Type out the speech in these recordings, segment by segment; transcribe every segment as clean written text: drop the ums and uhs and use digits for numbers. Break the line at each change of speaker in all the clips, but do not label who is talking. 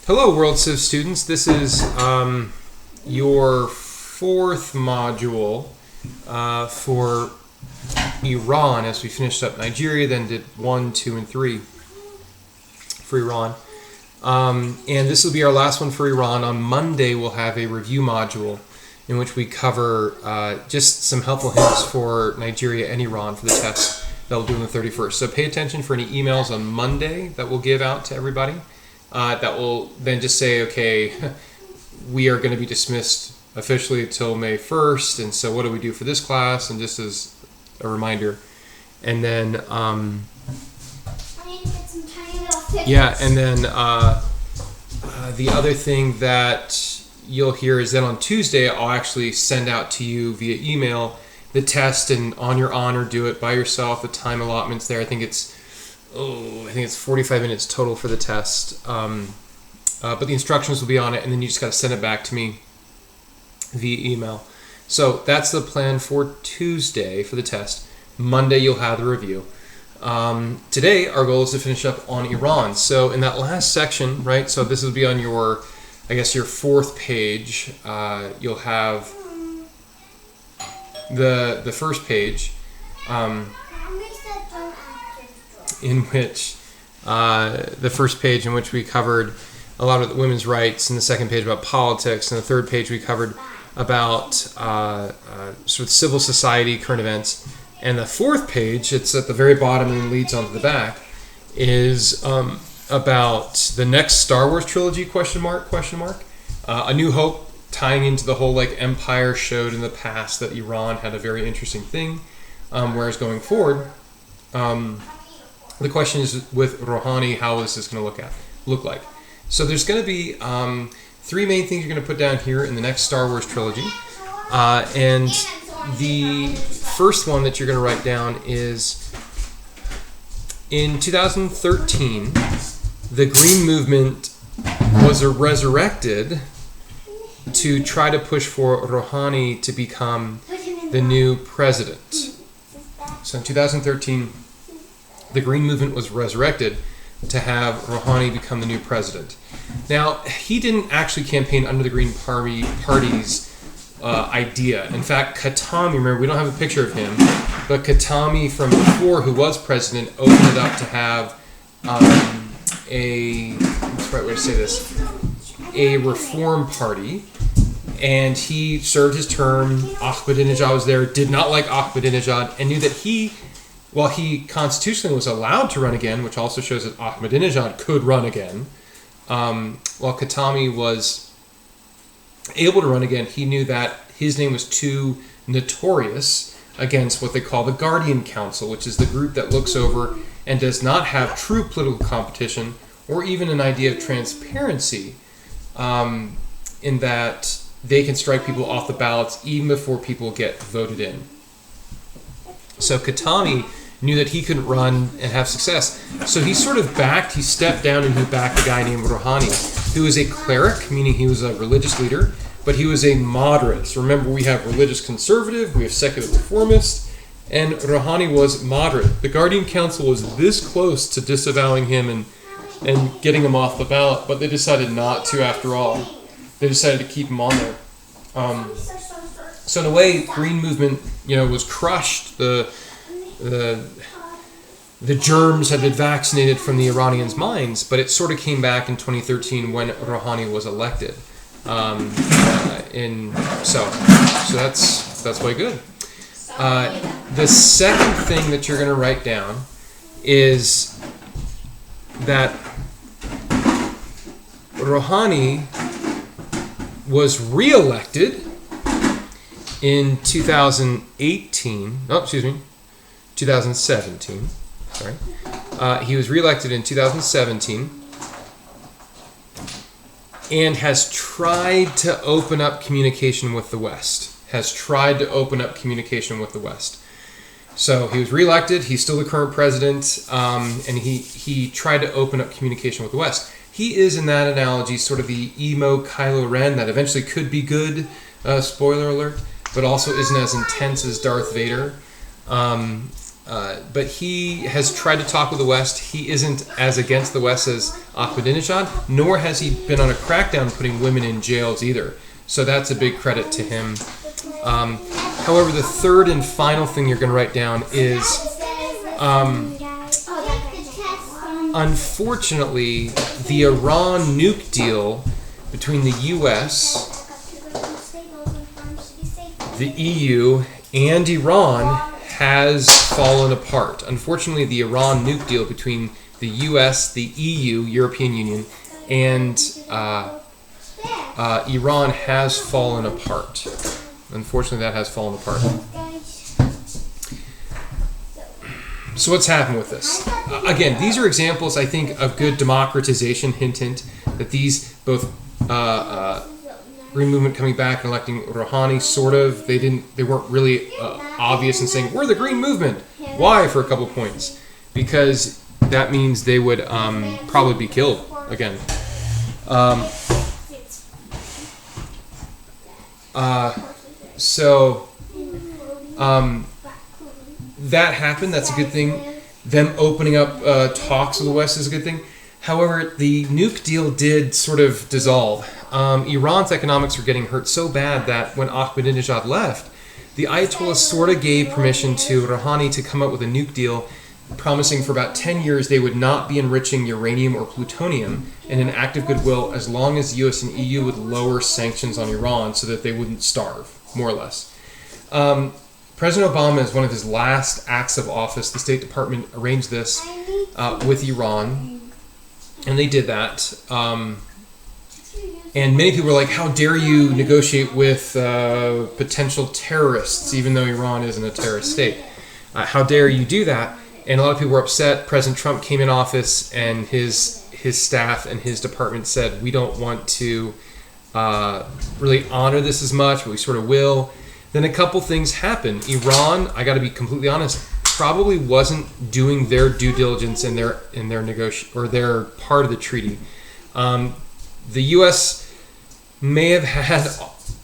Hello, World Civ students. This is your fourth module for Iran, as we finished up Nigeria, then did 1, 2, and 3 for Iran. And this will be our last one for Iran. On Monday, we'll have a review module in which we cover just some helpful hints for Nigeria and Iran for the test that we'll do on the 31st. So pay attention for any emails on Monday that we'll give out to everybody. That will then just say, okay, we are going to be dismissed officially until May 1st, and so what do we do for this class? And just as a reminder. And then, yeah, and then the other thing that you'll hear is that on Tuesday, I'll actually send out to you via email the test, and on your honor, do it by yourself. The time allotment's there. I think it's 45 minutes total for the test. But the instructions will be on it, and then you just got to send it back to me via email. So that's the plan for Tuesday for the test. Monday, you'll have the review. Today, our goal is to finish up on Iran. So in that last section, right, so this will be on your, I guess, your fourth page. You'll have the first page, in which the first page in which we covered a lot of the women's rights, and the second page about politics, and the third page we covered about sort of civil society, current events, and the fourth page, it's at the very bottom and leads onto the back, is about the next Star Wars trilogy, question mark, A New Hope, tying into the whole like empire showed in the past that Iran had a very interesting thing, whereas going forward, the question is with Rouhani, how is this going to look like? So there's going to be three main things you're going to put down here in the next Star Wars trilogy. And the first one that you're going to write down is, in 2013, the Green Movement was resurrected to try to push for Rouhani to become the new president. So in 2013, the Green Movement was resurrected to have Rouhani become the new president. Now, he didn't actually campaign under the Green Party's idea. In fact, Khatami, remember, we don't have a picture of him, but Khatami from before, who was president, opened it up to have what's the right way to say this, a reform party, and he served his term. Ahmadinejad was there, did not like Ahmadinejad, and knew that while he constitutionally was allowed to run again, which also shows that Ahmadinejad could run again, while Khatami was able to run again, he knew that his name was too notorious against what they call the Guardian Council, which is the group that looks over and does not have true political competition or even an idea of transparency, in that they can strike people off the ballots even before people get voted in. So Khatami knew that he couldn't run and have success. So he stepped down and he backed a guy named Rouhani, who was a cleric, meaning he was a religious leader, but he was a moderate. So remember, we have religious conservative, we have secular reformist, and Rouhani was moderate. The Guardian Council was this close to disavowing him and getting him off the ballot, but they decided not to after all. They decided to keep him on there. So in a way, Green Movement, was crushed. The germs had been vaccinated from the Iranians' minds, but it sort of came back in 2013 when Rouhani was elected. So that's quite good. The second thing that you're going to write down is that Rouhani was re-elected in 2017. He was re-elected in 2017 and has tried to open up communication with the West. So he was re-elected. He's still the current president, and he tried to open up communication with the West. He is, in that analogy, sort of the emo Kylo Ren that eventually could be good, spoiler alert, but also isn't as intense as Darth Vader. but he has tried to talk with the West. He isn't as against the West as Ahmadinejad, nor has he been on a crackdown putting women in jails either. So that's a big credit to him. However, the third and final thing you're going to write down is, unfortunately, the Iran nuke deal between the U.S., the EU, and Iran has fallen apart. Unfortunately, the Iran nuke deal between the U.S., the EU, European Union, and Iran has fallen apart. Unfortunately, that has fallen apart. So what's happened with this? Again, these are examples, I think, of good democratization, hint, that these both Green Movement coming back and electing Rouhani, sort of, they weren't really obvious in saying, we're the Green Movement. Why, for a couple points? Because that means they would probably be killed again. That happened. That's a good thing. Them opening up talks with the West is a good thing. However, the nuke deal did sort of dissolve. Iran's economics were getting hurt so bad that when Ahmadinejad left, the Ayatollah sort of gave permission to Rouhani to come up with a nuke deal, promising for about 10 years they would not be enriching uranium or plutonium, in an act of goodwill as long as the US and EU would lower sanctions on Iran so that they wouldn't starve, more or less. President Obama, as one of his last acts of office, the State Department arranged this with Iran, and they did that. And many people were like, how dare you negotiate with potential terrorists, even though Iran isn't a terrorist state? How dare you do that? And a lot of people were upset. President Trump came in office, and his staff and his department said, we don't want to really honor this as much, but we sort of will. Then a couple things happened. Iran, I got to be completely honest, probably wasn't doing their due diligence in their or their part of the treaty. The U.S. may have had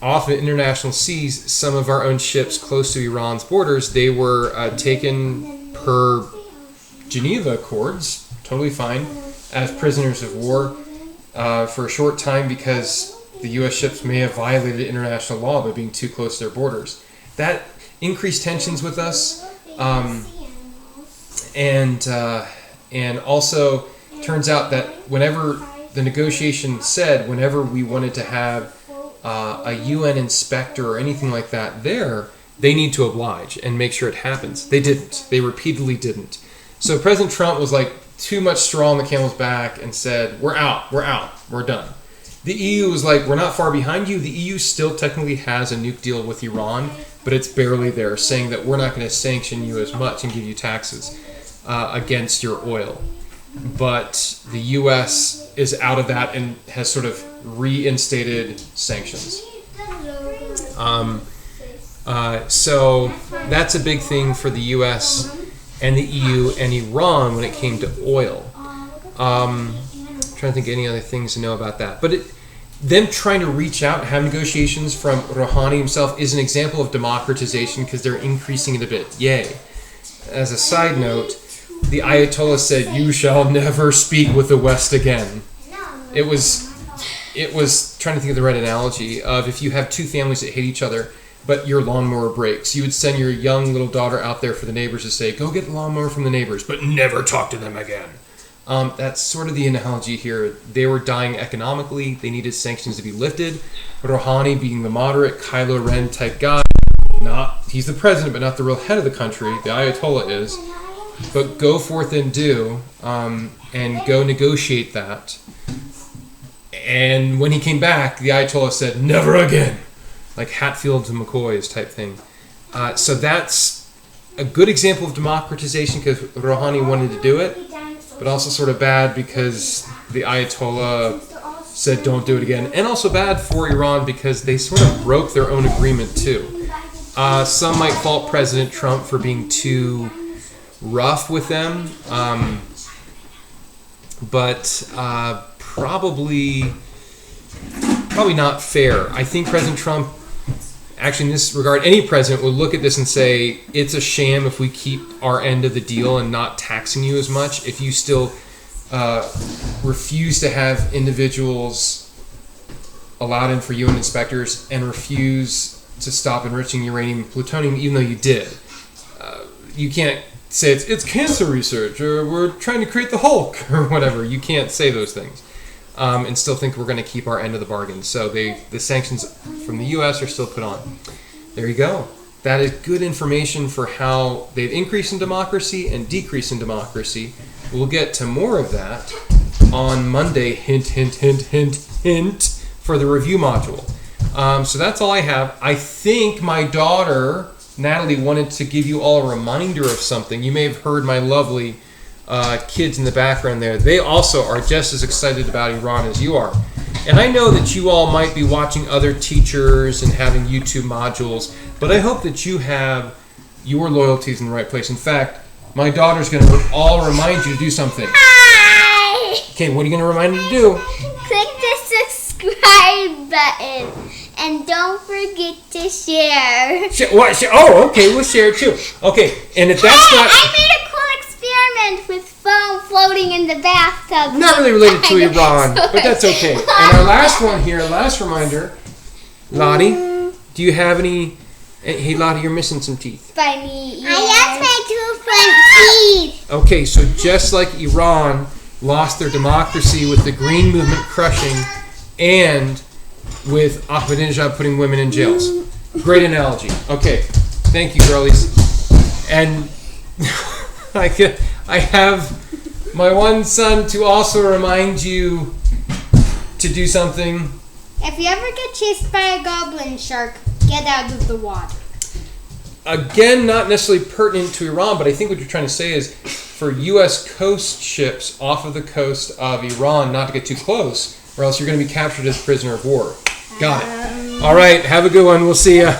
off in international seas some of our own ships close to Iran's borders. They were taken per Geneva Accords, totally fine, as prisoners of war for a short time because the U.S. ships may have violated international law by being too close to their borders. That increased tensions with us, and also turns out that whenever the negotiation said, whenever we wanted to have a UN inspector or anything like that there, they need to oblige and make sure it happens. They didn't. They repeatedly didn't. So President Trump was like too much straw on the camel's back and said, we're out, we're done. The EU was like, we're not far behind you. The EU still technically has a nuke deal with Iran, but it's barely there, saying that we're not going to sanction you as much and give you taxes against your oil. But the U.S. is out of that and has sort of reinstated sanctions. So that's a big thing for the U.S. and the EU and Iran when it came to oil. I'm trying to think of any other things to know about that. But them trying to reach out and have negotiations from Rouhani himself is an example of democratization because they're increasing it a bit. Yay. As a side note, the Ayatollah said, you shall never speak with the West again. It was trying to think of the right analogy of if you have two families that hate each other, but your lawnmower breaks, you would send your young little daughter out there for the neighbors to say, go get the lawnmower from the neighbors, but never talk to them again. That's sort of the analogy here. They were dying economically. They needed sanctions to be lifted. Rouhani, being the moderate Kylo Ren type guy, he's the president, but not the real head of the country. The Ayatollah is. But go forth and do, and go negotiate that. And when he came back, the Ayatollah said, never again. Like Hatfield to McCoy's type thing. So that's a good example of democratization because Rouhani wanted to do it, but also sort of bad because the Ayatollah said don't do it again. And also bad for Iran because they sort of broke their own agreement too. Some might fault President Trump for being too rough with them, but probably not fair. I think President Trump actually, in this regard, any president would look at this and say, it's a sham if we keep our end of the deal and not taxing you as much, if you still refuse to have individuals allowed in for UN inspectors and refuse to stop enriching uranium and plutonium, even though you did. You can't say it's cancer research, or we're trying to create the Hulk, or whatever. You can't say those things and still think we're going to keep our end of the bargain. So the sanctions from the U.S. are still put on. There you go. That is good information for how they've increased in democracy and decreased in democracy. We'll get to more of that on Monday. Hint, hint, hint, hint, hint, for the review module. So that's all I have. I think my daughter, Natalie, wanted to give you all a reminder of something. You may have heard my lovely kids in the background there. They also are just as excited about Iran as you are. And I know that you all might be watching other teachers and having YouTube modules, but I hope that you have your loyalties in the right place. In fact, my daughter's going to all remind you to do something.
Hi!
Okay, what are you going to remind her to do?
Click the subscribe button. And don't forget to share.
What? Oh, okay, we'll share it too. Okay, and if that's not...
I made a cool experiment with foam floating in the bathtub.
Not really related to Iran, but that's okay. And our last one here, last reminder, Lottie, do you have any... Hey, Lottie, you're missing some teeth.
Funny ears. I lost my 2 front teeth.
Okay, so just like Iran lost their democracy with the Green Movement crushing and with Ahmadinejad putting women in jails. Great analogy. Okay, thank you, girlies. And I have my one son to also remind you to do something.
If you ever get chased by a goblin shark, get out of the water.
Again, not necessarily pertinent to Iran, but I think what you're trying to say is for U.S. coast ships off of the coast of Iran not to get too close, or else you're going to be captured as a prisoner of war. Got it. All right, have a good one. We'll see ya.